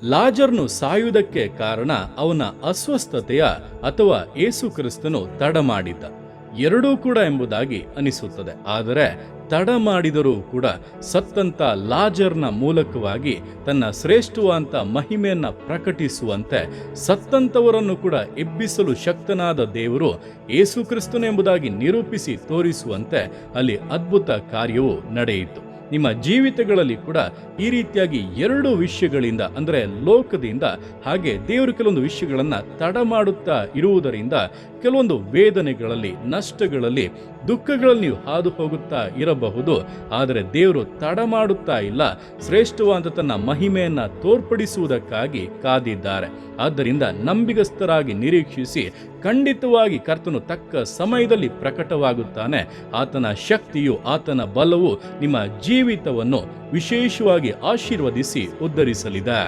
ಲಾಜರ್ನು ಸಾಯುವುದಕ್ಕೆ ಕಾರಣ ಅವನ ಅಸ್ವಸ್ಥತೆಯ ಅಥವಾ ಯೇಸು ಕ್ರಿಸ್ತನು ತಡ ಮಾಡಿದ್ದ, ಎರಡೂ ಕೂಡ ಎಂಬುದಾಗಿ ಅನಿಸುತ್ತದೆ. ಆದರೆ ತಡ ಮಾಡಿದರೂ ಕೂಡ ಸತ್ತಂತ ಲಾಜರ್ನ ಮೂಲಕವಾಗಿ ತನ್ನ ಶ್ರೇಷ್ಠವಾದಂಥ ಮಹಿಮೆಯನ್ನ ಪ್ರಕಟಿಸುವಂತೆ ಸತ್ತಂತವರನ್ನು ಕೂಡ ಎಬ್ಬಿಸಲು ಶಕ್ತನಾದ ದೇವರು ಯೇಸು ಕ್ರಿಸ್ತನು ಎಂಬುದಾಗಿ ನಿರೂಪಿಸಿ ತೋರಿಸುವಂತೆ ಅಲ್ಲಿ ಅದ್ಭುತ ಕಾರ್ಯವು ನಡೆಯಿತು. ನಿಮ್ಮ ಜೀವಿತಗಳಲ್ಲಿ ಕೂಡ ಈ ರೀತಿಯಾಗಿ ಎರಡು ವಿಷಯಗಳಿಂದ, ಅಂದರೆ ಲೋಕದಿಂದ ಹಾಗೆ ದೇವರು ಕೆಲವೊಂದು ವಿಷಯಗಳನ್ನು ತಡ ಮಾಡುತ್ತಾ ಇರುವುದರಿಂದ ಕೆಲವೊಂದು ವೇದನೆಗಳಲ್ಲಿ, ನಷ್ಟಗಳಲ್ಲಿ, ದುಃಖಗಳಲ್ಲಿ ನೀವು ಹಾದು ಹೋಗುತ್ತಾ ಇರಬಹುದು. ಆದರೆ ದೇವರು ತಡ ಮಾಡುತ್ತಾ ಇಲ್ಲ, ಶ್ರೇಷ್ಠವಾದ ತನ್ನ ಮಹಿಮೆಯನ್ನ ತೋರ್ಪಡಿಸುವುದಕ್ಕಾಗಿ ಕಾದಿದ್ದಾರೆ. ಆದ್ದರಿಂದ ನಂಬಿಗಸ್ತರಾಗಿ ನಿರೀಕ್ಷಿಸಿ, ಖಂಡಿತವಾಗಿ ಕರ್ತನು ತಕ್ಕ ಸಮಯದಲ್ಲಿ ಪ್ರಕಟವಾಗುತ್ತಾನೆ. ಆತನ ಶಕ್ತಿಯು, ಆತನ ಬಲವು ನಿಮ್ಮ ಜೀವಿತವನ್ನು ವಿಶೇಷವಾಗಿ ಆಶೀರ್ವದಿಸಿ ಉದ್ಧರಿಸಲಿದೆ.